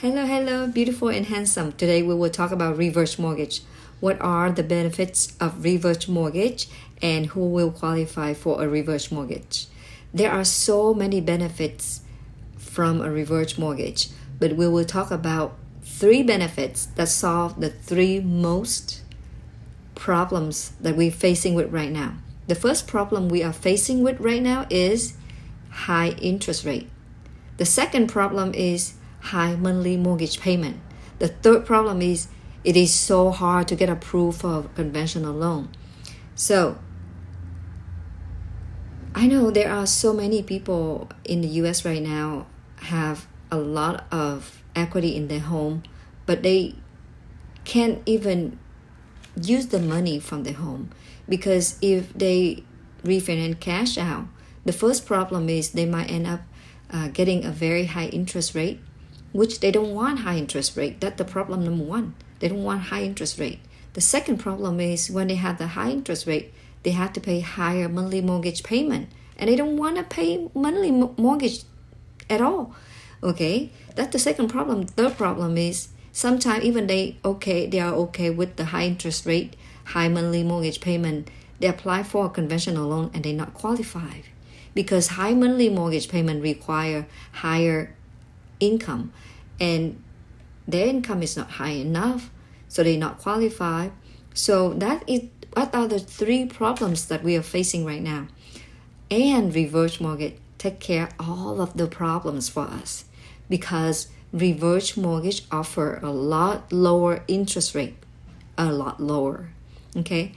Hello, beautiful and handsome. Today we will talk about reverse mortgage. What are the benefits of reverse mortgage and who will qualify for a reverse mortgage? There are so many benefits from a reverse mortgage, but we will talk about three benefits that solve the three most problems that we're facing with right now. The first problem we are facing with right now is high interest rate. The second problem is high monthly mortgage payment. The third problem is it is so hard to get approved for a conventional loan. So I know there are so many people in the US right now have a lot of equity in their home, but they can't even use the money from their home because if they refinance cash out, the first problem is they might end up getting a very high interest rate, which they don't want high interest rate. That's the problem number one. They don't want high interest rate. The second problem is when they have the high interest rate, they have to pay higher monthly mortgage payment, and they don't want to pay monthly mortgage at all. Okay, that's the second problem. Third problem is sometimes even they are okay with the high interest rate, high monthly mortgage payment. They apply for a conventional loan and they not qualify because high monthly mortgage payment require higher income, and their income is not high enough, so they not qualify. So what are the three problems that we are facing right now? And reverse mortgage take care of all of the problems for us because reverse mortgage offer a lot lower interest rate, a lot lower. Okay,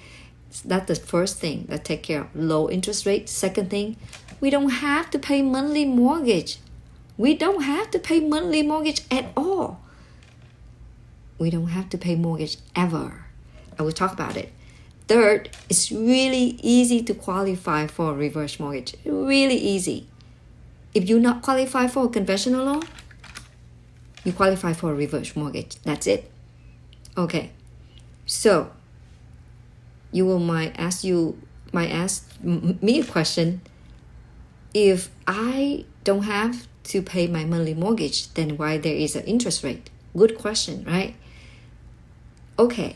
so that's the first thing that take care of low interest rate. Second thing, we don't have to pay monthly mortgage. We don't have to pay monthly mortgage at all. We don't have to pay mortgage ever. I will talk about it. Third, it's really easy to qualify for a reverse mortgage. Really easy. If you not qualify for a conventional loan, you qualify for a reverse mortgage. That's it. Okay. So you might ask me a question. If I don't have to pay my monthly mortgage, then why there is an interest rate? Good question, right? Okay.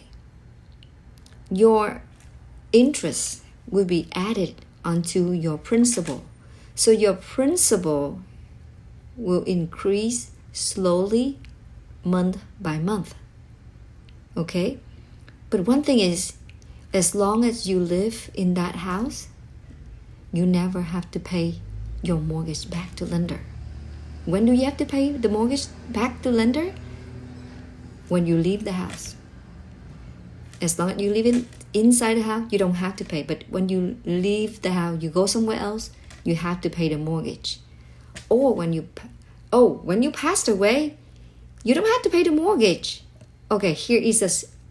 Your interest will be added onto your principal. So your principal will increase slowly month by month. Okay? But one thing is, as long as you live in that house, you never have to pay your mortgage back to lender. When do you have to pay the mortgage back to lender? When you leave the house. As long as you live inside the house, you don't have to pay. But when you leave the house, you go somewhere else, you have to pay the mortgage. Or when you passed away, you don't have to pay the mortgage. Okay,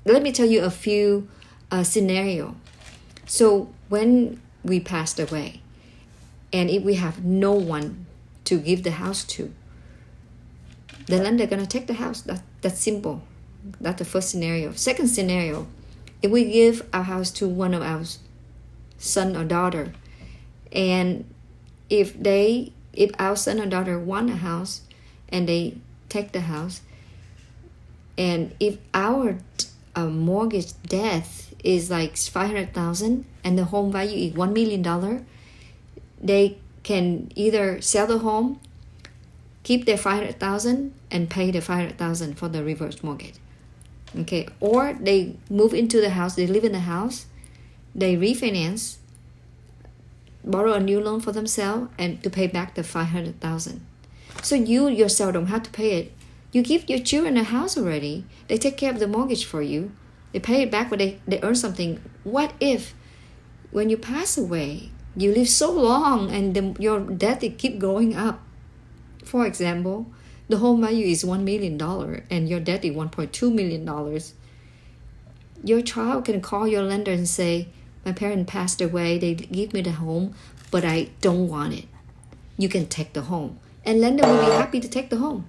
let me tell you a few scenario. So when we passed away, and if we have no one to give the house to, the lender gonna take the house. That's simple. That's the first scenario. Second scenario, if we give our house to one of our son or daughter, and if our son or daughter want a house and they take the house, and if our mortgage debt is like $500,000 and the home value is $1 million, they can either sell the home, keep their $500,000 and pay the $500,000 for the reverse mortgage. Okay, or they move into the house, they live in the house, they refinance, borrow a new loan for themselves and to pay back the $500,000. So you yourself don't have to pay it. You give your children a house already. They take care of the mortgage for you. They pay it back when they earn something. What if when you pass away, you live so long and your debt keep going up? For example, the home value is $1 million and your debt is $1.2 million. Your child can call your lender and say, my parent passed away, they give me the home, but I don't want it. You can take the home. And lender will be happy to take the home.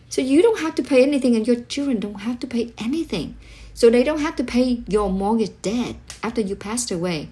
So you don't have to pay anything and your children don't have to pay anything. So they don't have to pay your mortgage debt after you passed away.